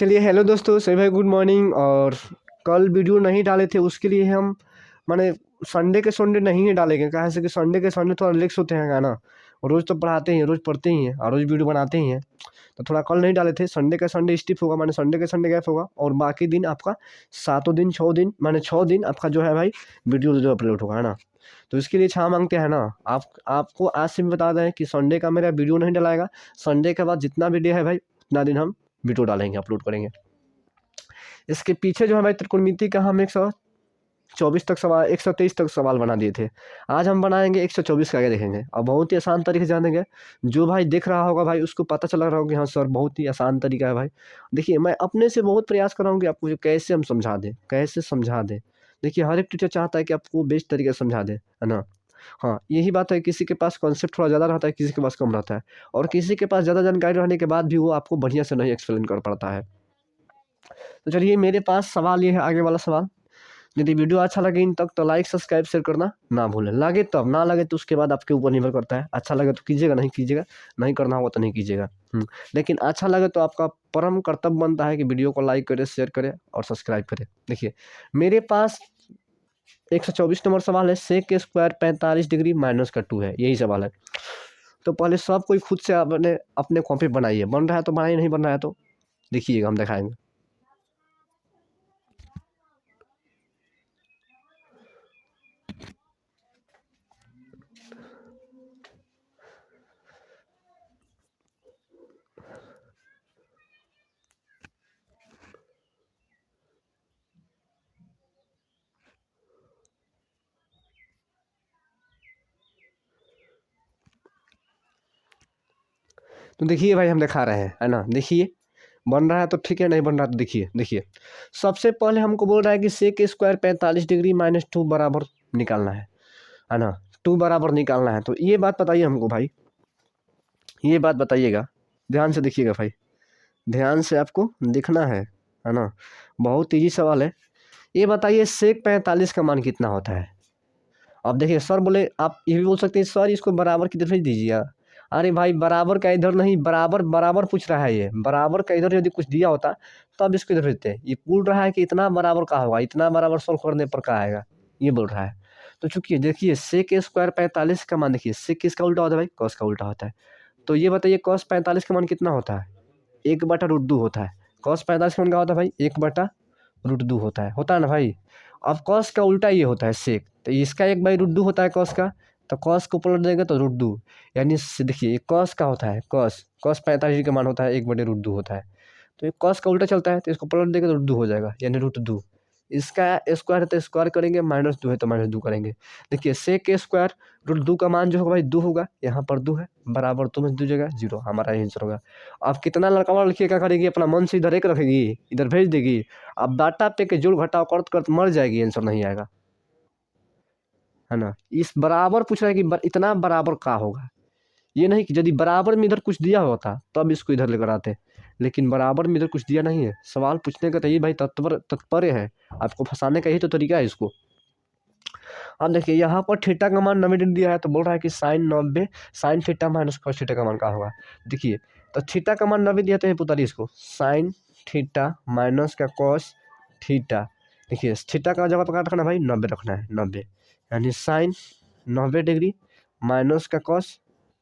चलिए हेलो दोस्तों, सभी भाई गुड मॉर्निंग। और कल वीडियो नहीं डाले थे उसके लिए हम माने संडे के संडे नहीं डालेंगे, कहाँ से कि संडे के संडे थोड़ा रिलैक्स होते हैं ना। रोज़ तो पढ़ाते ही हैं, रोज़ पढ़ते ही हैं और रोज़ वीडियो बनाते ही हैं। तो थोड़ा कल नहीं डाले थे, संडे का संडे स्टिप होगा, माने संडे के संडे गैप होगा और बाकी दिन आपका सातों दिन 6 दिन माने 6 दिन आपका जो है भाई वीडियो जो अपलोड होगा, है ना। तो इसके लिए क्षमा मांगते हैं ना। आपको आज से भी बता दें कि संडे का मेरा वीडियो नहीं डलाएगा। संडे के बाद जितना वीडियो है भाई उतना दिन हम वीडियो डालेंगे, अपलोड करेंगे। इसके पीछे जो है भाई त्रिकोणमिति का हम 124 तक सवाल 123 तक सवाल बना दिए थे। आज हम बनाएंगे 124 का, आगे देखेंगे और बहुत ही आसान तरीके से जानेंगे। जो भाई देख रहा होगा भाई उसको पता चल रहा होगा कि हाँ सर बहुत ही आसान तरीका है भाई। देखिए मैं अपने से बहुत प्रयास कर रहा हूँ कि आपको कैसे हम समझा दें, कैसे समझा दें। देखिए हर एक टीचर चाहता है कि आपको बेस्ट तरीके से समझा दे, है ना। हाँ यही बात है, किसी के पास कॉन्सेप्ट थोड़ा ज़्यादा रहता है, किसी के पास कम रहता है और किसी के पास ज़्यादा जानकारी रहने के बाद भी वो आपको बढ़िया से नहीं एक्सप्लेन कर पाता है। तो चलिए मेरे पास सवाल ये है, आगे वाला सवाल। यदि वीडियो अच्छा लगे इन तक तो लाइक सब्सक्राइब शेयर करना ना भूलें। लगे तब, ना लगे तो उसके बाद आपके ऊपर निर्भर करता है। अच्छा लगे तो कीजिएगा, नहीं कीजिएगा, नहीं करना होगा तो नहीं कीजिएगा। लेकिन अच्छा लगे तो आपका परम कर्तव्य बनता है कि वीडियो को लाइक करें, शेयर करें और सब्सक्राइब करें। देखिए मेरे पास 124 नंबर सवाल है। सेक के स्क्वायर 45 डिग्री माइनस का 2 है, यही सवाल है। तो पहले सब कोई खुद से अपने अपने कॉपी बनाइए, बन रहा है तो बनाइए, नहीं बन रहा है तो देखिएगा, हम दिखाएंगे। तो देखिए भाई हम दिखा रहे हैं, है ना। देखिए बन रहा है तो ठीक है, नहीं बन रहा तो देखिए। देखिए सबसे पहले हमको बोल रहा है कि सेक स्क्वायर 45 डिग्री माइनस 2 बराबर निकालना है ना। 2 बराबर निकालना है, तो ये बात बताइए हमको भाई, ये बात बताइएगा। ध्यान से देखिएगा भाई, ध्यान से आपको दिखना है ना। बहुत ईजी सवाल है। ये बताइए सेक 45 का मान कितना होता है। अब देखिए सर बोले, आप ये भी बोल सकते हैं सर इसको बराबर की तरफ भेज दीजिए। अरे भाई बराबर का इधर नहीं, बराबर बराबर पूछ रहा है। ये बराबर का इधर यदि कुछ दिया होता तो अब इसको इधर भेजते हैं। ये पूछ रहा है कि इतना बराबर का होगा, इतना बराबर सॉल्व करने पर का आएगा, ये बोल रहा है। तो चूंकि देखिए सेक स्क्वायर 45 का मान, देखिए सेक किसका उल्टा होता है भाई, कॉस का उल्टा होता है। तो ये बताइए कॉस 45 का मान कितना होता है, 1/√2 होता है। कॉस 45 का मान क्या होता है भाई, 1/√2 होता है ना भाई। अब कॉस का उल्टा ये होता है सेक, तो इसका 1/√2 होता है कॉस का। तो कॉस को पलट देंगे तो √2, यानी देखिए कॉस का होता है, कॉस कॉस 45 का मान होता है 1/√2 होता है। तो ये कॉस का उल्टा चलता है तो इसको पलट देंगे तो √2 हो जाएगा, यानी √2। इसका स्क्वायर है तो स्क्वायर करेंगे, -2 है तो -2 करेंगे। देखिए सेक के स्क्वायर √2 का मान जो होगा भाई 2 होगा, यहाँ पर 2 है, बराबर 2 में 2 जगह 0, हमारा आंसर होगा। अब कितना लड़का वाला लिखिए, क्या करेगी, अपना मन से इधर एक रखेगी, इधर भेज देगी। अब डाटा पे के जोड़ घटाव करते करते मर जाएगी, आंसर नहीं आएगा, है ना। इस बराबर पूछ रहा है कि इतना बराबर का होगा। ये नहीं कि यदि बराबर में इधर कुछ दिया होता तब इसको इधर लेकर आते, लेकिन बराबर में इधर कुछ दिया नहीं है। सवाल पूछने का तो ये भाई तात्पर्य है, आपको फंसाने का यही तो तरीका है इसको। अब देखिए यहाँ पर थीटा का मान 90 डिग्री दिया है, तो बोल रहा है कि sine theta minus cos theta का मान क्या होगा। देखिए तो थीटा का मान 90 दिया, तो ये पुतारी इसको साइन थीटा माइनस का कॉस थीटा। देखिए थीटा का जगह पर क्या रखना है भाई, 90 रखना है, 90, यानी साइन 90 डिग्री माइनस का कॉस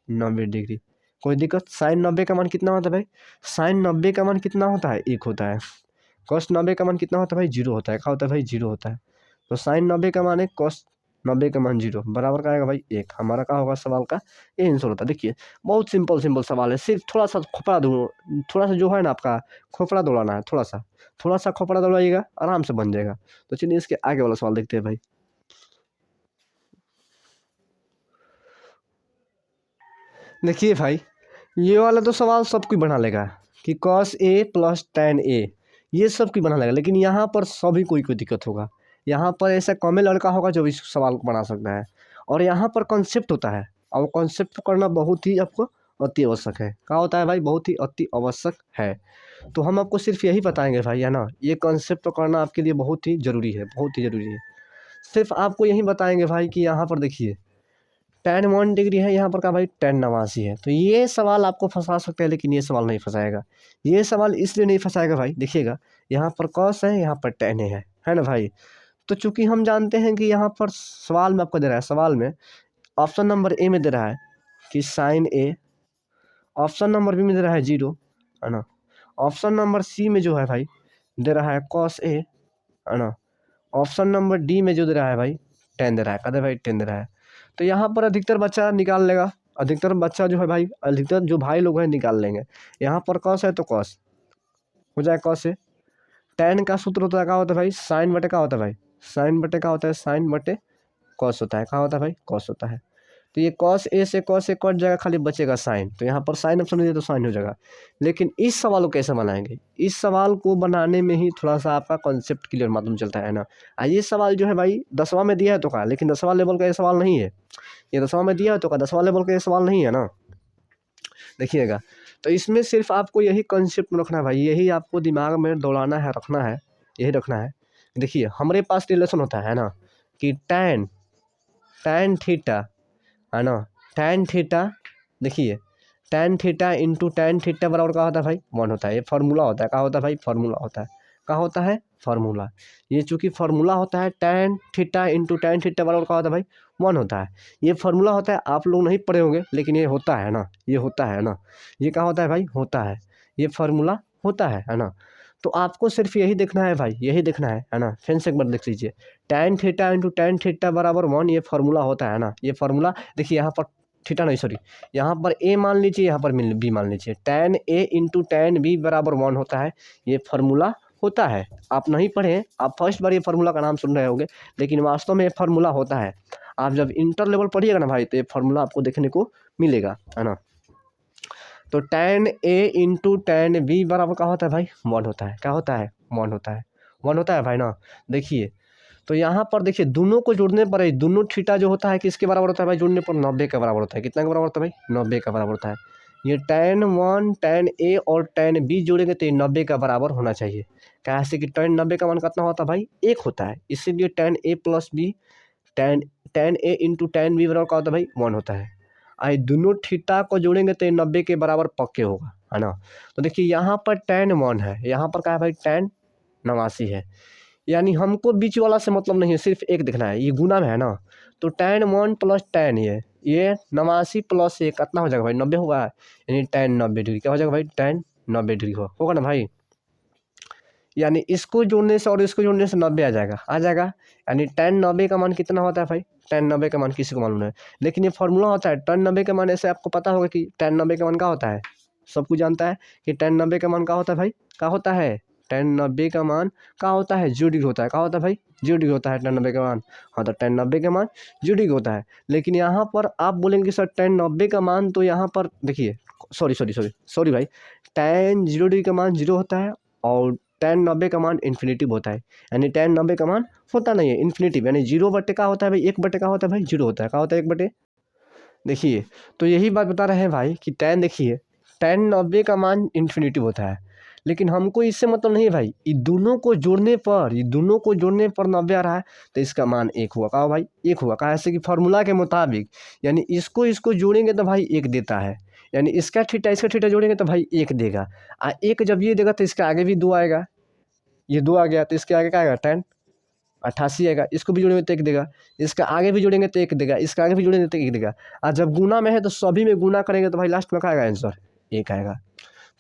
90 डिग्री। कोई दिक्कत। साइन 90 का मान कितना होता है भाई, साइन 90 का मान कितना होता है, 1 होता है। कॉस 90 का मान कितना होता है भाई, 0 होता है। क्या होता है भाई, 0 होता है। तो साइन 90 का मान है, कॉस 90 का मान 0, बराबर का आएगा भाई 1। हमारा क्या होगा सवाल का, ये आंसर होता है। देखिए बहुत सिंपल सवाल है, सिर्फ थोड़ा सा खोपड़ा थोड़ा सा जो है ना आपका खोपड़ा दौड़ाना है, थोड़ा सा खोपड़ा दौड़ाइएगा, आराम से बन जाएगा। तो चलिए इसके आगे वाला सवाल देखते हैं भाई। देखिए भाई ये वाला तो सवाल सब कोई बना लेगा कि cos A plus tan A, ये सब कोई बना लेगा। लेकिन यहाँ पर सभी कोई दिक्कत होगा, यहाँ पर ऐसा कॉमन लड़का होगा जो इस सवाल को बना सकता है। और यहाँ पर कॉन्सेप्ट होता है, और कॉन्सेप्ट करना बहुत ही आपको अति आवश्यक है। क्या होता है भाई, बहुत ही अति आवश्यक है। तो हम आपको सिर्फ यही बताएंगे भाई, है ना। ये कॉन्सेप्ट करना आपके लिए बहुत ही ज़रूरी है, बहुत ही ज़रूरी है। सिर्फ आपको यही बताएंगे भाई कि यहाँ पर देखिए tan 1 डिग्री है, यहाँ पर का भाई tan 89 है। तो ये सवाल आपको फंसा सकते हैं, लेकिन ये सवाल नहीं फंसाएगा। ये सवाल इसलिए नहीं फंसाएगा भाई, देखिएगा यहाँ पर cos है, यहाँ पर tan है ना भाई। तो चूंकि हम जानते हैं कि यहाँ पर सवाल में आपको दे रहा है, सवाल में ऑप्शन नंबर ए में दे रहा है कि साइन ए, ऑप्शन नंबर बी में दे रहा है 0, है ना। ऑप्शन नंबर सी में जो है भाई दे रहा है cos ए, है ना। ऑप्शन नंबर डी में जो दे रहा है भाई tan दे रहा है, कहते भाई tan दे रहा है। तो यहाँ पर अधिकतर बच्चा निकाल लेगा, अधिकतर बच्चा जो है भाई, अधिकतर जो भाई लोग हैं निकाल लेंगे। यहाँ पर cos है तो cos हो जाए cos है। tan का सूत्र होता है, क्या होता है भाई, साइन बटे क्या होता है भाई, साइन बटे क्या होता है, साइन बटे cos होता है, क्या होता है भाई, cos होता है। तो ये cos ए से cos ए कट जाएगा, खाली बचेगा साइन। तो यहाँ पर साइन ऑप्शन दिया तो साइन हो जाएगा। लेकिन इस सवाल को कैसे बनाएंगे, इस सवाल को बनाने में ही थोड़ा सा आपका कॉन्सेप्ट क्लियर मालूम चलता है ना। ये सवाल जो है भाई 10वां में दिया है तो का, लेकिन 10वां लेवल का ये सवाल नहीं है। ये 10वां में दिया है तो का 10वां लेवल का ये सवाल नहीं है ना, देखिएगा। तो इसमें सिर्फ आपको यही कॉन्सेप्ट में रखना है भाई, यही आपको दिमाग में दौड़ाना है, रखना है, यही रखना है। देखिए हमारे पास रिलेशन होता है ना कि tan थीटा, है ना, tan थीटा, देखिए tan theta into tan theta बराबर क्या होता है भाई, 1 होता है। ये फार्मूला होता है, क्या होता है भाई, फार्मूला होता है, क्या होता है, फार्मूला। ये चूंकि फार्मूला होता है, tan theta into tan theta बराबर क्या होता है भाई, 1 होता है। ये फार्मूला होता है, आप लोग नहीं पढ़े होंगे, लेकिन ये होता है ना, ये होता है ना, ये क्या होता है भाई, होता है, ये फार्मूला होता है ना। तो आपको सिर्फ यही देखना है भाई, यही देखना है ना। फिर से एक बार देख लीजिए, tan theta into tan theta बराबर 1, ये फार्मूला होता है ना। ये फार्मूला देखिए, यहाँ पर थीटा नहीं, सॉरी, यहाँ पर ए मान लीजिए, यहाँ पर बी मान लीजिए, tan ए इंटू tan बी बराबर 1 होता है, ये फार्मूला होता है। आप नहीं पढ़े, आप फर्स्ट बार ये फार्मूला का नाम सुन रहे होंगे, लेकिन वास्तव में ये फार्मूला होता है। आप जब इंटर लेवल पढ़िएगा ना भाई, तो ये फार्मूला आपको देखने को मिलेगा, है ना। तो tan ए इंटू tan बी बराबर क्या होता है भाई, 1 होता है, क्या होता है, 1 होता है, 1 होता है भाई ना। देखिए तो यहाँ पर देखिए, दोनों को जोड़ने पर ही दोनों थीटा जो होता है किसके बराबर होता है भाई, जोड़ने पर 90 के बराबर होता है। कितना के बराबर होता है भाई, 90 का बराबर होता है। ये tan 1 tan ए और tan बी जोड़ेंगे तो ये 90 का बराबर होना चाहिए। कैसे कि tan 90 का मान कितना होता है भाई, 1 होता है, इसीलिए tan ए प्लस बी, tan ए इंटू tan बी बराबर क्या होता है भाई, 1 होता है। आई दोनों थीटा को जोड़ेंगे तो ये 90 के बराबर पक्के होगा, है ना। तो देखिए यहाँ पर tan 1 है, यहाँ पर क्या है भाई, tan 89 है। यानी हमको बीच वाला से मतलब नहीं है, सिर्फ एक देखना है, ये गुना में है ना। तो tan 1 प्लस tan ये 89 प्लस 1 कितना हो जाएगा भाई, 90 होगा। यानी tan 90 डिग्री क्या हो जाएगा भाई, tan 90 डिग्री होगा ना भाई। यानी इसको जोड़ने से और इसको जोड़ने से 90 आ जाएगा, आ जाएगा। यानी tan 90 का मान कितना होता है भाई, tan 90 का मान किसी को मालूम है, लेकिन ये फार्मूला होता है tan 90 का मान। ऐसे आपको पता होगा कि tan 90 का मान क्या होता है, सब कुछ जानता है कि tan 90 का मान क्या होता है भाई, क्या होता है, tan 90 का मान क्या होता है, 0 डिग्री होता है, क्या होता है भाई, 0 डिग्री होता है tan 90 का मान। हाँ, तो tan 90 का मान 0 डिग्री होता है। लेकिन यहाँ पर आप बोलेंगे सर tan 90 का मान, तो यहाँ पर देखिए, सॉरी सॉरी सॉरी सॉरी भाई, tan 0 डिग्री का मान 0 होता है और tan 90 का मान इन्फिनेटिव होता है। यानी tan 90 का मान होता नहीं है, इन्फिनेटिव, यानी 0 बटे का होता है भाई, 1 बटे का होता है भाई, 0 होता है, क्या होता है, 1 बटे। देखिए तो यही बात बता रहे हैं भाई कि tan, देखिए tan 90 का मान इन्फिनेटिव होता है, लेकिन हमको इससे मतलब नहीं है भाई। ये दोनों को जोड़ने पर, ये दोनों को जोड़ने पर 90 आ रहा है, तो इसका मान 1 हुआ, कहा भाई 1 हुआ, कहा ऐसे कि फार्मूला के मुताबिक। यानी इसको जोड़ेंगे तो भाई 1 देता है, यानी इसका थीटा जोड़ेंगे तो भाई 1 देगा। 1 जब ये देगा तो इसके आगे भी 2 आएगा, ये 2 आ गया तो इसके आगे क्या आएगा, tan 88 आएगा। इसको भी जोड़ेंगे तो 1 देगा, इसका आगे भी जोड़ेंगे तो 1 देगा, इसका आगे भी जोड़ेंगे तो 1 देगा। और जब गुना में है तो सभी में गुना करेंगे तो भाई लास्ट में क्या आएगा, आंसर 1 आएगा।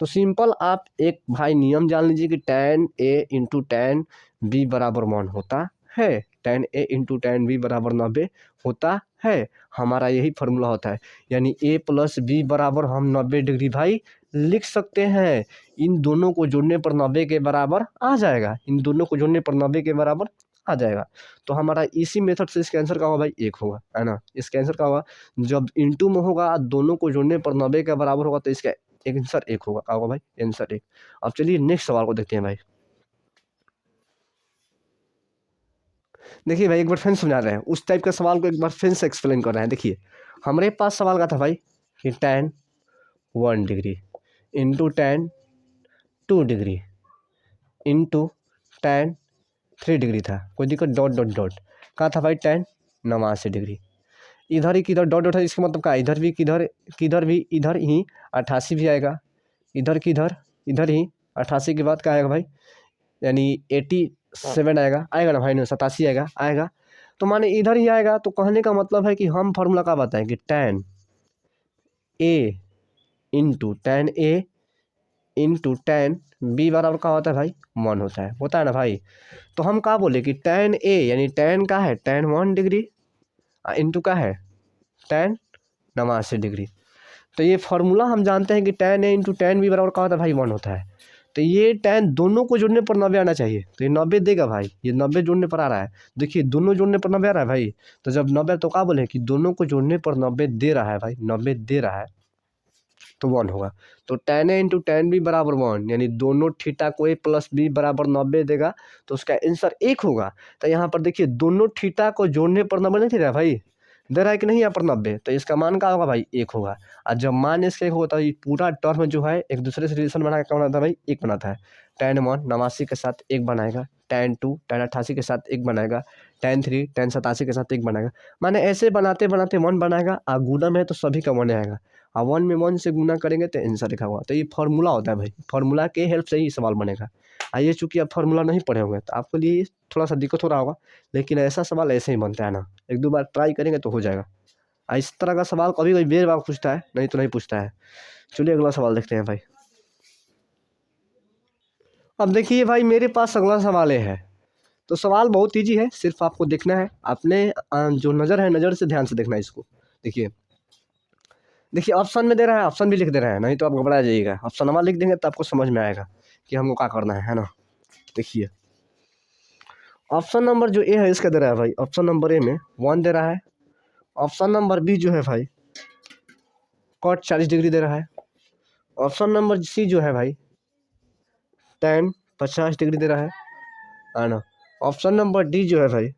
तो सिंपल आप एक भाई नियम जान लीजिए कि tan ए इंटू tan बी बराबर 1 होता है, tan ए इंटू tan बी बराबर 90 होता है। हमारा यही फार्मूला होता है, यानी a प्लस बी बराबर हम 90 डिग्री भाई लिख सकते हैं। इन दोनों को जोड़ने पर 90 के बराबर आ जाएगा, इन दोनों को जोड़ने पर 90 के बराबर आ जाएगा। तो हमारा इसी मेथड से इसका आंसर क्या होगा भाई, 1 होगा, है ना। इसका आंसर क्या होगा, जब इंटू में होगा दोनों को जोड़ने पर 90 के बराबर होगा, तो इसका आंसर 1 होगा, क्या होगा भाई, आंसर 1। अब चलिए नेक्स्ट सवाल को देखते हैं भाई। देखिए भाई, एक बार फिर समझा रहे हैं, उस टाइप का सवाल को एक बार फिर से एक्सप्लेन कर रहे हैं। देखिए हमारे पास सवाल का था भाई कि tan 1 degree into tan 2 degree into tan 3 degree था, कोई दिक्कत, डॉट डॉट डॉट, कहा था भाई tan 89 डिग्री। इधर ही किधर डॉट डॉट है, इसका मतलब क्या है, इधर भी किधर किधर भी इधर ही 88 भी आएगा, इधर किधर इधर ही 88 के बाद क्या आएगा भाई, यानी 87 आएगा ना भाई, नहीं 87 आएगा। तो माने इधर ही आएगा। तो कहने का मतलब है कि हम फार्मूला क्या बताएं कि tan A into tan B बराबर क्या होता है भाई, 1 होता है ना भाई। तो हम क्या बोले कि tan A यानी tan का है tan 1 डिग्री इंटू का है tan 89 डिग्री। तो ये फार्मूला हम जानते हैं कि tan A into tan B बराबर क्या होता है भाई, 1 होता है। तो ये tan दोनों को जोड़ने पर 90 आना चाहिए। तो ये 90 देगा भाई, ये 90 जोड़ने पर आ रहा है। देखिए दोनों जोड़ने पर 90 आ रहा है भाई। तो जब 90 तो क्या बोले कि दोनों को जोड़ने पर 90 दे रहा है भाई, 90 दे रहा है तो 1 होगा। तो tan A into tan B बराबर 1, यानी दोनों थीटा को A प्लस B बराबर 90 देगा। तो उसका आंसर 1 होगा। तो यहाँ पर देखिए दोनों थीटा को जोड़ने पर 90 नहीं दे रहा है भाई, दे रहा है कि नहीं यहाँ पर 90। तो इसका मान क्या होगा भाई, 1 होगा। और जब मान इसका 1 होता है, ये पूरा टर्म जो है एक दूसरे से रिलेशन बना के क्या बनाता है भाई, 1 बनाता है। tan 1 89 के साथ 1 बनाएगा, tan 2 tan 88 के साथ 1 बनाएगा, tan 3 tan 87 के साथ 1 बनाएगा। माने ऐसे बनाते बनाते 1 बनाएगा। और गुणा में तो सभी का 1 आएगा, और 1 में 1 से गुना करेंगे तो आंसर लिखा हुआ। तो ये फार्मूला होता है भाई, फार्मूला के हेल्प से ही सवाल बनेगा। आइए चूंकि आप फार्मूला नहीं पढ़े होंगे तो आपके लिए थोड़ा सा दिक्कत हो रहा होगा, लेकिन ऐसा सवाल ऐसे ही बनता है ना, 1-2 बार ट्राई करेंगे तो हो जाएगा। इस तरह का सवाल कभी कभी बेर बार पूछता है, नहीं तो नहीं पूछता है। चलिए अगला सवाल देखते हैं भाई। अब देखिए भाई मेरे पास अगला सवाल है। तो सवाल बहुत ईजी है, सिर्फ आपको देखना है, अपने जो नज़र है नज़र से ध्यान से देखना है इसको। देखिए देखिए ऑप्शन में दे रहा है, ऑप्शन भी लिख दे रहा है, नहीं तो आप घबरा जाइएगा। ऑप्शन नंबर लिख देंगे तो आपको समझ में आएगा कि हमको क्या करना है ना। देखिए ऑप्शन नंबर जो ए है इसका दे रहा है भाई, ऑप्शन नंबर ए में 1 दे रहा है। ऑप्शन नंबर बी जो है भाई cot 40 डिग्री दे रहा है। ऑप्शन नंबर सी जो है भाई tan 50 डिग्री दे रहा है ना। ऑप्शन नंबर डी जो है भाई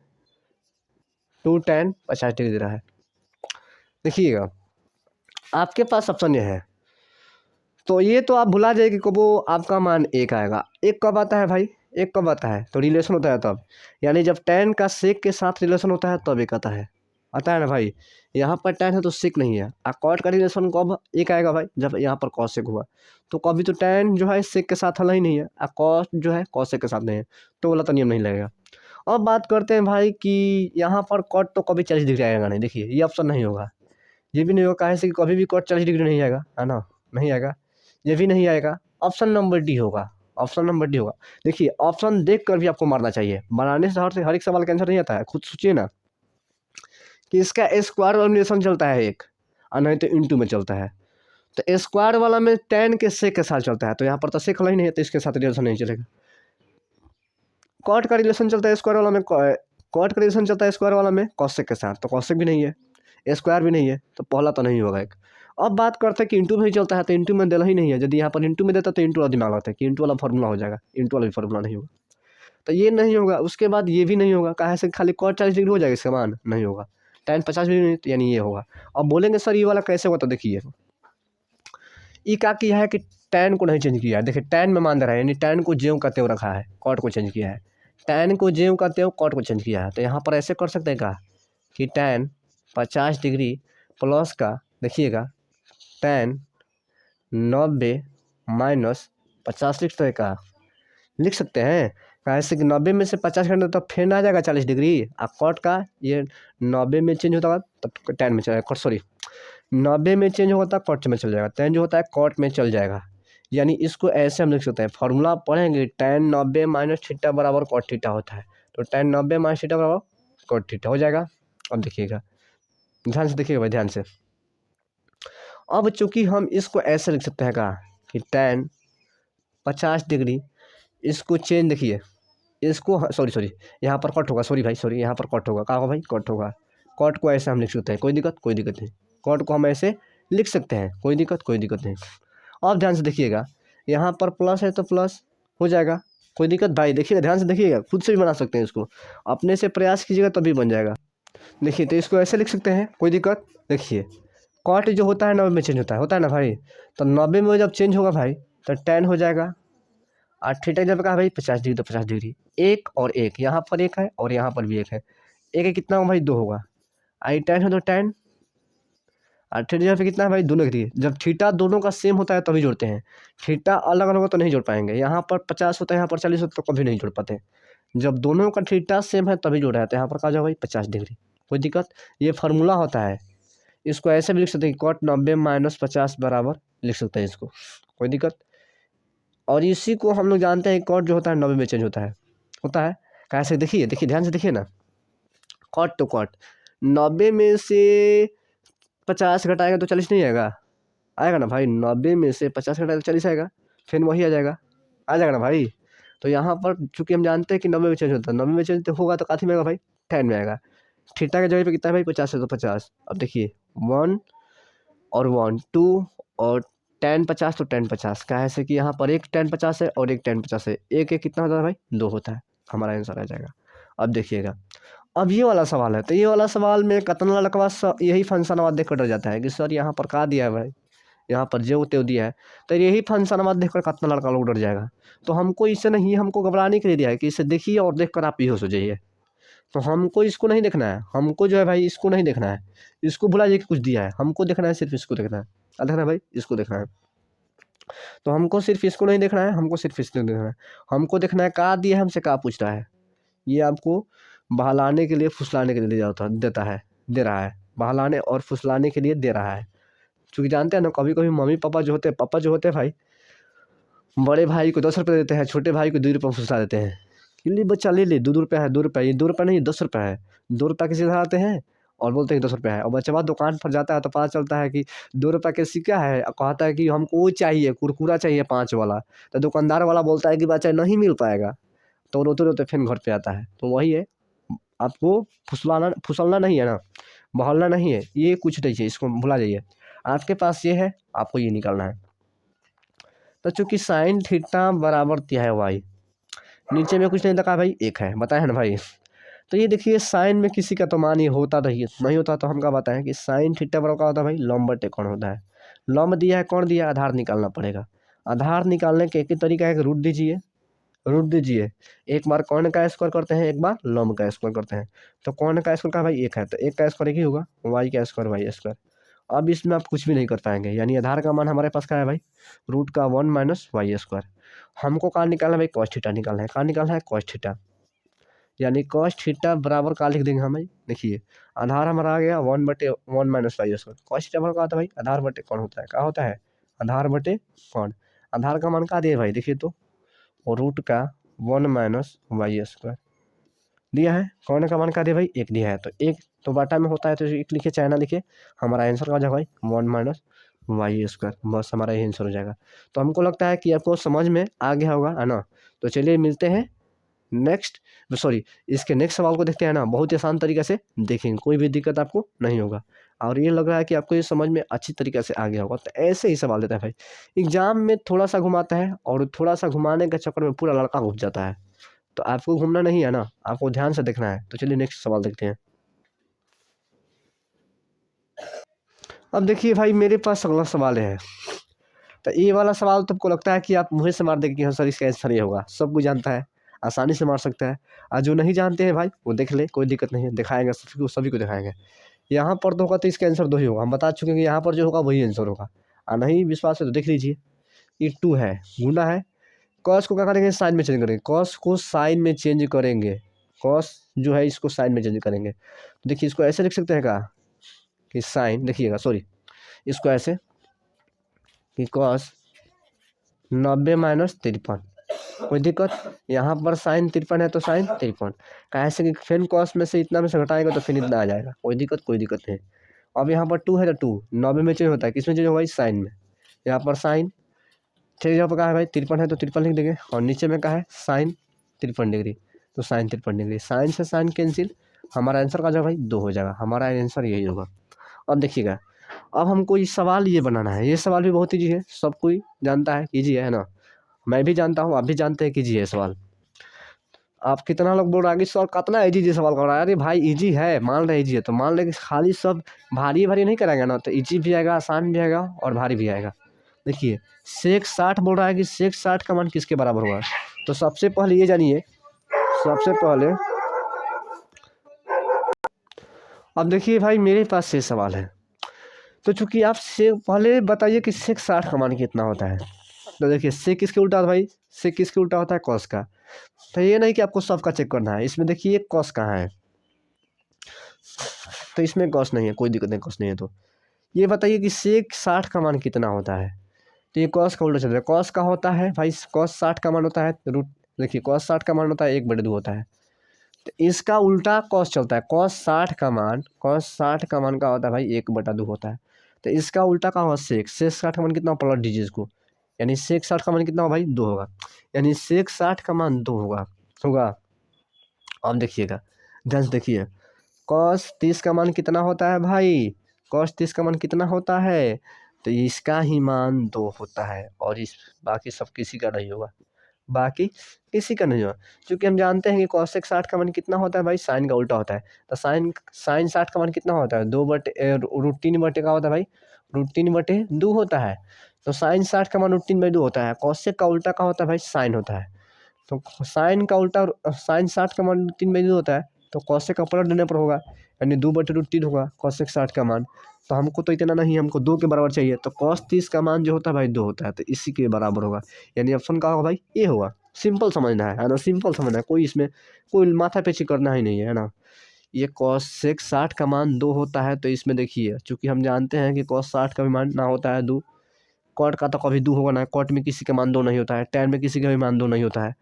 2 tan 50 डिग्री दे रहा है। देखिएगा आपके पास ऑप्शन ये है, तो ये तो आप भुला जाइए कि कब वो आपका मान 1 आएगा। 1 कब आता है भाई, 1 कब आता है तो रिलेशन होता है तब, यानी जब tan का sec के साथ रिलेशन होता है तब 1 आता है ना भाई। यहाँ पर tan है तो sec नहीं है। और cot का रिलेशन कब 1 आएगा भाई, जब यहाँ पर cos sec हुआ। तो कभी तो tan जो है sec के साथ हल ही नहीं है, और cos जो है cos sec के साथ नहीं है, तो वाला तो नियम नहीं लगेगा। अब बात करते हैं भाई कि यहाँ पर cot तो कभी 40 डिग्री आएगा नहीं। देखिए ये ऑप्शन नहीं होगा, ये भी नहीं होगा, काहे से कि कभी भी cot 40 डिग्री नहीं आएगा, है ना, नहीं आएगा। ये भी नहीं आएगा। ऑप्शन नंबर डी होगा, ऑप्शन नंबर डी होगा। देखिए ऑप्शन देख कर भी आपको मारना चाहिए, बनाने से हर एक सवाल का आंसर नहीं आता है। खुद सोचिए ना कि इसका स्क्वायर वाला रिलेशन चलता है एक, और नहीं तो इंटू में चलता है। तो स्क्वायर वाला में tan के sec के साथ चलता है, तो यहाँ पर तो sec ही नहीं है, तो इसके साथ रिलेशन नहीं चलेगा। cot का रिलेशन चलता है स्क्वायर वाला में, cot का रिलेशन चलता है स्क्वायर वाला में cos sec के साथ, तो cos sec भी नहीं है, स्क्वायर भी नहीं है, तो पहला तो नहीं होगा एक। अब बात करते हैं कि इंटू में ही चलता है, तो इंटू में देना ही नहीं है। यदि यहाँ पर इंटू में देता तो इंटू वाला दिमाग लगता है कि इंटू वाला फार्मूला हो जाएगा, इंटू वाला भी फार्मूला नहीं होगा, तो ये नहीं होगा। उसके बाद ये भी नहीं होगा, कहाँ से खाली cot 40 डिग्री हो जाएगा, इसका मान नहीं होगा। tan 50 डिग्री नहीं, तो यानी ये होगा। अब बोलेंगे सर ये वाला कैसे होगा, तो देखिए ये क्या किया है कि tan को नहीं चेंज किया है। देखिए tan में मान दे रहा है, यानी tan को ज्यों का त्यों रखा है, cot को चेंज किया है। tan को ज्यों का त्यों cot को चेंज किया है। तो यहाँ पर ऐसे कर सकते हैं क्या कि tan 50 डिग्री प्लस का, देखिएगा tan 90 माइनस 50 लिख सकते हैं। कैसे कि 90 में से 50 घंटे तो फिर आ जाएगा 40 डिग्री, और cot का ये 90 में चेंज होता है तो tan में चलेगा, सॉरी 90 में चेंज होता है cot में चल जाएगा, tan जो होता है cot में चल जाएगा। यानी इसको ऐसे हम लिख सकते हैं, फॉर्मूला पढ़ेंगे tan 90 माइनस थीटा बराबर cot थीटा होता है। तो tan 90 माइनस थीटा बराबर cot थीटा हो जाएगा। अब देखिएगा ध्यान से, देखिएगा भाई ध्यान से। अब चूंकि हम इसको ऐसे लिख सकते हैं का कि tan 50 डिग्री, इसको चेंज देखिए, इसको सॉरी यहाँ पर कट होगा, सॉरी भाई सॉरी, यहाँ पर कट होगा, कहाँ होगा भाई कट होगा। कट को ऐसे हम लिख सकते हैं, कोई दिक्कत नहीं। कट को हम ऐसे लिख सकते हैं, कोई दिक्कत नहीं। अब ध्यान से देखिएगा, यहाँ पर प्लस है तो प्लस हो जाएगा, कोई दिक्कत भाई। देखिएगा ध्यान से देखिएगा, खुद से भी बना सकते हैं इसको, अपने से प्रयास कीजिएगा तभी बन जाएगा। देखिए तो इसको ऐसे लिख सकते हैं, कोई दिक्कत। देखिए कॉट जो होता है 90 में चेंज होता है ना भाई, तो 90 में जब चेंज होगा भाई तो tan हो जाएगा। और थीटा जब कहा भाई 50 डिग्री, तो 50 डिग्री, एक यहाँ पर एक है और यहाँ पर भी एक है, एक कितना होगा भाई 2 होगा। आई tan है तो tan और थीटा जगह पे कितना है भाई 2 डिग्री। जब थीटा दोनों का सेम होता है तभी जोड़ते हैं, थीटा अलग अलग होगा तो नहीं जोड़ पाएंगे। यहाँ पर 50 होता है, यहाँ पर 40 होता है तो कभी नहीं जोड़ पाते। जब दोनों का थीटा सेम है तभी जोड़ रहा है, तो यहाँ पर कहा जाए भाई 50 डिग्री। कोई दिक्कत? ये फार्मूला होता है, इसको ऐसे भी लिख सकते हैं cot 90 माइनस 50 बराबर लिख सकते हैं इसको, कोई दिक्कत? और इसी को हम लोग जानते हैं cot जो होता है 90 में चेंज होता है कैसे? देखिए देखिए ध्यान से देखिए ना, cot तो cot 90 में से 50 घटाएगा तो 40 नहीं आएगा ना भाई। 90 में से 50 घटाएगा तो 40 आएगा, फिर वही आ जाएगा ना भाई। तो यहाँ पर चूंकि हम जानते हैं कि 90 में चेंज होता है, 90 में चेंज तो होगा तो काफी में आएगा भाई, 10 में आएगा। थीटा के जगह पे कितना है भाई 50 है तो 50। अब देखिए 1 और 1 2 और 10 50 तो 10 50 का ऐसे कि यहाँ पर एक 10 50 है और एक 10 50 है, एक एक कितना होता है भाई 2 होता है, हमारा आंसर आ जाएगा। अब देखिएगा, अब ये वाला सवाल है, तो ये वाला सवाल में कितना लड़का यही फंक्शन आवाज देख कर डर जाता है कि सर यहाँ पर क्या दिया है भाई, यहाँ पर जो त्यों दिया है, तो यही फंक्शन आवाज देख कर कितना लड़का लोग डर जाएगा। तो हमको इससे नहीं, हमको घबराने के लिए दिया है कि इसे देखिए और देख कर आप बेहोश हो जाइए। तो हमको इसको नहीं देखना है, हमको जो है भाई इसको नहीं देखना है, इसको भुला जाइए कि कुछ दिया है, हमको देखना है सिर्फ इसको देखना है, क्या देखना है भाई? इसको देखना है। तो हमको सिर्फ इसको नहीं देखना है, हमको सिर्फ इसको देखना है। हमको देखना है कहाँ दिया है, हमसे कहाँ पूछ रहा है। ये आपको बहलाने के लिए फुसलाने के लिए दे रहा है, बहलाने और फुसलाने के लिए दे रहा है। क्योंकि जानते हैं ना, कभी कभी मम्मी पापा जो होते हैं भाई, बड़े भाई को 10 रुपये देते हैं, छोटे भाई को 2 रुपये फुसला देते हैं कि ले बच्चा ले 2 रुपये है, 2 रुपये, ये 2 रुपये नहीं 10 रुपये है। 2 रुपये के सिक्का आते हैं और बोलते हैं 10 रुपये है, और बच्चा बाद दुकान पर जाता है तो पता चलता है कि 2 रुपये का सिक्का है, और कहता है कि हमको वो चाहिए, कुरकुरा चाहिए 5 वाला। तो दुकानदार वाला बोलता है कि बच्चा नहीं मिल पाएगा, तो रोते रोते फिर घर पे आता है। तो वही है, आपको फुसलना नहीं है ना, बहलना नहीं है, ये कुछ नहीं है, इसको भुला जाइए। आपके पास ये है, आपको ये निकालना है। तो चूंकि साइन थीटा बराबर क्या है वाई, नीचे में कुछ नहीं लगा भाई, एक है, बताया ना भाई। तो ये देखिए साइन में किसी का तो मान ये होता नहीं होता, तो हम क्या बताएं कि साइन थीटा बराबर क्या होता है भाई, लंब बटे कोण होता है। लंब दिया है, कोण दिया है, आधार निकालना पड़ेगा। आधार निकालने के एक ही तरीका है कि रूट दीजिए। एक बार कोण का स्क्वायर करते हैं, एक बार लंब का स्क्वायर करते हैं। तो कोण का स्क्वायर का भाई एक है, तो एक का स्क्वायर एक ही होगा, वाई का स्क्वायर वाई स्क्वायर। अब इसमें आप कुछ भी नहीं कर पाएंगे, यानी आधार का मान हमारे पास क्या है भाई, रूट का 1 माइनस वाई स्क्वायर। हमको कहाँ निकालना है भाई, कॉस थीटा निकालना है। कहाँ निकालना है, कॉस थीटा, यानी कॉस थीटा बराबर का लिख देंगे हम भाई। देखिए आधार हमारा आ गया 1/1 minus Y square. Cos theta बराबर का होता है भाई, आधार बटे कौन होता है, क्या होता है, आधार बटे कौन। आधार का मान क्या दिया भाई, देखिए तो रूट का 1 माइनस वाई स्क्वायर दिया है। कौन का मान क्या दिया भाई, एक दिया है, तो एक तो बाटा में होता है तो एक लिखे चाहे ना लिखे, हमारा आंसर क्या हो जाएगा भाई 1 माइनस वाई स्क्वायर, बस हमारा ये आंसर हो जाएगा। तो हमको लगता है कि आपको समझ में आ गया होगा, है ना। तो चलिए मिलते हैं इसके नेक्स्ट सवाल को देखते हैं ना, बहुत ही आसान तरीके से देखेंगे, कोई भी दिक्कत आपको नहीं होगा। और ये लग रहा है कि आपको ये समझ में अच्छी तरीके से आ गया होगा। तो ऐसे ही सवाल देता है भाई, एग्जाम में थोड़ा सा घुमाता है, और थोड़ा सा घुमाने के चक्कर में पूरा लड़का घुस जाता है। तो आपको घूमना नहीं है ना, आपको ध्यान से देखना है। तो चलिए नेक्स्ट सवाल देखते हैं। अब देखिए भाई मेरे पास अगला सवाल है। तो ये वाला सवाल तो आपको लगता है कि आप मुँह से मार देंगे कि हाँ सर इसका आंसर ये होगा, सब कुछ जानता है, आसानी से मार सकता है। और जो नहीं जानते हैं भाई वो देख ले, कोई दिक्कत नहीं है, दिखाएंगे सभी को दिखाएंगे। यहाँ पर तो होगा तो इसका आंसर 2 ही होगा, हम बता चुके हैं कि यहाँ पर जो होगा वही आंसर होगा। और नहीं विश्वास है तो देख लीजिए, ये 2 है, गुना है। कॉस को क्या करेंगे, साइन में चेंज करेंगे, कॉस को साइन में चेंज करेंगे, कॉस जो है इसको साइन में चेंज करेंगे। तो देखिए इसको ऐसे लिख सकते हैं का कि साइन, देखिएगा सॉरी, इसको ऐसे कि कॉस 90 माइनस 53, कोई दिक्कत। यहाँ पर साइन 53 है तो साइन 53, कैसे कि फिर कॉस में से इतना में से घटाएगा तो फिर इतना आ जाएगा, कोई दिक्कत नहीं। अब यहाँ पर 2 है तो 2 90 में चेंज होता है, किसमें चेंज होगा, साइन में। यहाँ पर साइन ठीक जगह पर कहा है भाई 53 है तो 53 लिख देंगे, और नीचे में कहा है साइन 53 डिग्री, तो साइन 53 डिग्री, साइन से साइन कैंसिल, हमारा आंसर का जो भाई 2 हो जाएगा, हमारा आंसर यही होगा। अब देखिएगा, अब हमको ये सवाल ये बनाना है, ये सवाल भी बहुत ईजी है, सब कोई जानता है, ईजी है ना, मैं भी जानता हूँ, आप भी जानते हैं कि ईजी है सवाल। आप कितना लोग बोल रहा है कि सर कितना ईजी सवाल कर रहा है, अरे भाई ईजी है, मान रहे ईजी है तो मान रहे कि खाली सब भारी भारी नहीं कराएंगे ना, तो ईजी भी आएगा, आसान भी आएगा और भारी भी आएगा। देखिए सेक 60 बोल रहा है कि सेक 60 का मान किसके बराबर होगा। तो सबसे पहले ये जानिए, सबसे पहले अब देखिए भाई मेरे पास ये सवाल है, तो चूंकि आप से पहले बताइए कि सेक 60 का मान कितना होता है। तो देखिए सेक किसके उल्टा होता है भाई, सेक किसके उल्टा होता है, कॉस का। तो ये नहीं कि आपको सबका चेक करना है, इसमें देखिए कॉस कहाँ है, तो इसमें कॉस नहीं है, कोई दिक्कत नहीं, कॉस नहीं है। तो ये बताइए कि सेक 60 का मान कितना होता है। तो ये कॉस का उल्टा चल रहा है, कॉस का होता है भाई, कॉस 60 का मान होता है रूट, देखिए कॉस 60 का मान होता है 1/2 होता है। तो इसका उल्टा कॉस चलता है, कॉस 60 का मान, कॉस 60 का मान का होता है भाई 1/2 होता है। तो इसका उल्टा का होगा सेक, सेक 60 का मान कितना पलट दीजिए इसको, यानी सेक 60 का मान कितना होगा भाई 2 होगा, यानी सेक 60 का मान 2 होगा होगा। अब देखिएगा ध्यान से देखिए, कॉस 30 का मान कितना होता है भाई, कॉस 30 का मान कितना होता है, तो इसका ही मान 2 होता है, और इस बाकी सब किसी का नहीं होगा, बाकी किसी का नहीं होगा। क्योंकि हम जानते हैं कि कॉसेक 60 का मान कितना होता है भाई, साइन का उल्टा होता है। तो साइन साइन 60 का मान कितना होता है, √3 का होता है भाई, √3/2 होता है। तो साइन 60 का मान √3/2 होता है, कॉसेक का उल्टा का होता है भाई साइन होता है। तो साइन का उल्टा, साइन 60 का मान 3/2 होता है, तो कॉसेक का पलट देने पर होगा, यानी 2/√3 होगा कॉसेक 60 का मान। तो हमको तो इतना नहीं, हमको 2 के बराबर चाहिए, तो कॉस 30 का मान जो होता है भाई 2 होता है, तो इसी के बराबर होगा, यानी ऑप्शन का होगा भाई ये होगा। सिंपल समझना है ना, सिंपल समझना है, कोई इसमें कोई माथा पेची करना ही नहीं है ना। ये कॉसेक 60 का मान 2 होता है, तो इसमें देखिए चूँकि हम जानते हैं कि कॉस 60 का भी मान ना होता है 2, कॉट का तो कभी 2 होगा ना, कॉट में किसी का मान 2 नहीं होता है, टैन में किसी का भी मान 2 नहीं होता है।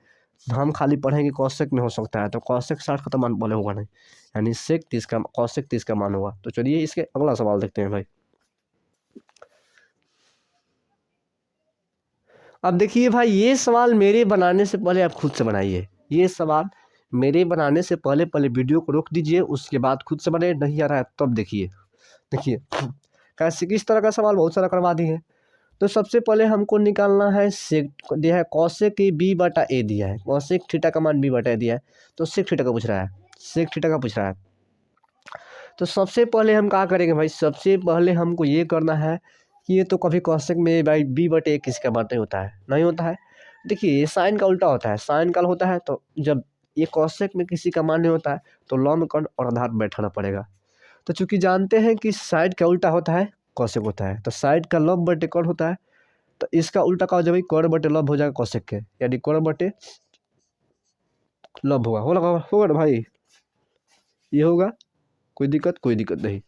हम खाली पढ़ेंगे कॉसेक में हो सकता है, तो कॉसेक 60 का तो मान पहले होगा नहीं, यानी सेक 30 का, कॉसेक 30 का मान होगा। तो चलिए इसके अगला सवाल देखते हैं भाई। अब देखिए भाई, ये सवाल मेरे बनाने से पहले आप खुद से बनाइए, ये सवाल मेरे बनाने से पहले पहले वीडियो को रोक दीजिए, उसके बाद खुद से बनाइए, नहीं आ रहा है तब देखिए। देखिए कैसे किस तरह का सवाल बहुत सारा करवा दिए हैं। तो सबसे पहले हमको निकालना है सेक, दिया है कॉसेक b/a दिया है, कॉसेक थीटा का मान b/a दिया है, तो सेक थीटा का पूछ रहा है, सेक थीटा का पूछ रहा है। तो सबसे पहले हम क्या करेंगे भाई, सबसे पहले हमको ये करना है कि ये तो कभी कॉसेक में भाई b/a किसी का मान नहीं होता है, नहीं होता है। देखिए ये साइन का उल्टा होता है, साइन का होता है, तो जब ये कॉसेक में किसी का मान नहीं होता है तो लंब कोण और आधार बैठाना पड़ेगा। तो चूंकि जानते हैं कि साइड का उल्टा होता है कॉसेक होता है, तो साइड का लंब बटे कोण होता है, तो इसका उल्टा का हो जाए कोण बटे लंब हो जाएगा कॉसेक के, यानी कोण बटे लंब होगा ना भाई, ये होगा, कोई दिक्कत नहीं।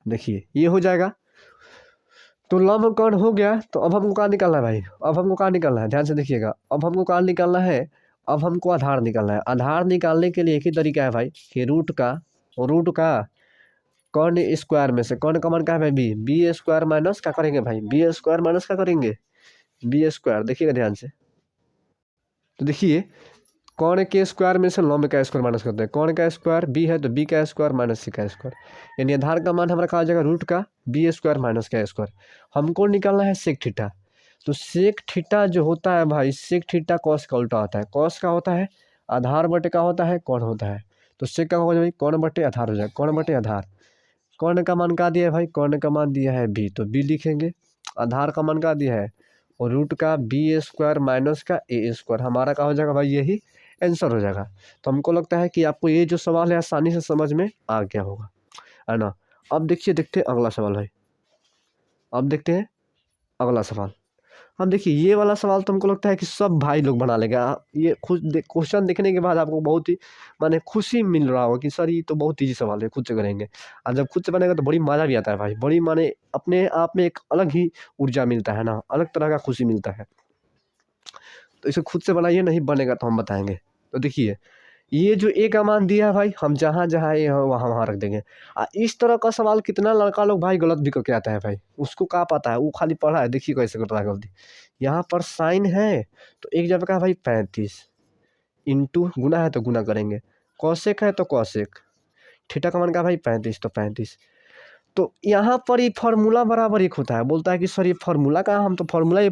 देखिए ये हो जाएगा, तो लंब कोण हो गया। तो अब हमको क्या निकालना है भाई, अब हमको क्या निकालना है, ध्यान से देखिएगा, अब हमको क्या निकालना है, अब हमको आधार निकालना है। आधार निकालने के लिए एक ही तरीका है भाई कि रूट का कौन स्क्वायर में से कौन का मान का है भाई बी स्क्वायर माइनस क्या करेंगे भाई, बी स्क्वायर माइनस क्या करेंगे, बी स्क्वायर। देखिएगा ध्यान से, तो देखिए कौन के स्क्वायर में से लंब का स्क्वायर माइनस करते हैं, कौन का स्क्वायर बी है तो बी का स्क्वायर माइनस सी का स्क्वायर, यानी आधार का मान हमारा कहा जाएगा रूट का बी स्क्वायर माइनस का स्क्वायर। हमको निकालना है सेक थीटा, तो सेक थीटा जो होता है भाई, सेक थीटा कॉस का उल्टा होता है, कॉस का होता है आधार बटे का होता है कौन होता है, तो सेक का होगा भाई कौन बटे आधार हो जाएगा, कौन बटे आधार। कौन का मान का दिया है भाई, कौन का मान दिया है बी, तो बी लिखेंगे। आधार का मान का दिया है, और रूट का बी स्क्वायर माइनस का ए स्क्वायर, हमारा का हो जाएगा भाई यही आंसर हो जाएगा। तो हमको लगता है कि आपको ये जो सवाल है आसानी से समझ में आ गया होगा, है ना। अब देखिए देखते हैं अगला सवाल भाई, अब देखते हैं अगला सवाल। अब देखिए ये वाला सवाल तो हमको लगता है कि सब भाई लोग बना लेगा, ये खुद क्वेश्चन देखने के बाद आपको बहुत ही माने खुशी मिल रहा होगा कि सर ये तो बहुत ईजी सवाल है, खुद से करेंगे। और जब खुद से बनेगा तो बड़ी मज़ा भी आता है भाई, बड़ी माने अपने आप में एक अलग ही ऊर्जा मिलता है ना, अलग तरह का खुशी मिलता है। तो इसे खुद से बनाइए, नहीं बनेगा तो हम बताएंगे। तो देखिए ये जो ए का मान दिया है भाई, हम जहाँ जहाँ ए हो वहाँ वहाँ रख देंगे। इस तरह का सवाल कितना लड़का लोग भाई गलत भी करके आता है भाई, उसको क्या पता है, वो खाली पढ़ा है, देखिए कैसे करता है गलती। यहाँ पर साइन है तो एक जगह का भाई 35 इंटू गुना है तो गुना करेंगे, कौशेक है तो कौशेक, थीटा का मान का भाई 35 तो 35। तो यहाँ पर ये फार्मूला बराबर एक होता है, बोलता है कि सर ये फार्मूला का हम तो फार्मूला